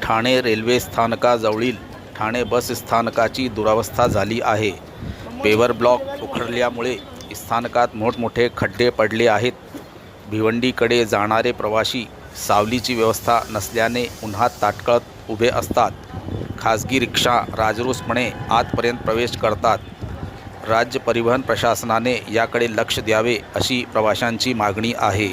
Thane railway स्थानकाजवळील Thane बस स्थानकाची दुरावस्था झाली आहे। Paver block उखडल्यामुळे स्थानकात मोठमोठे खड्डे पडले आहेत। भिवंडीकडे जाणारे प्रवासी सावलीची व्यवस्था नसल्याने उन्हात ताटकळत उभे असतात। खासगी रिक्षा राजरोसपणे आतपर्यंत प्रवेश करतात। राज्य परिवहन प्रशासनाने याकडे लक्ष द्यावे अशी प्रवाशांची मागणी आहे।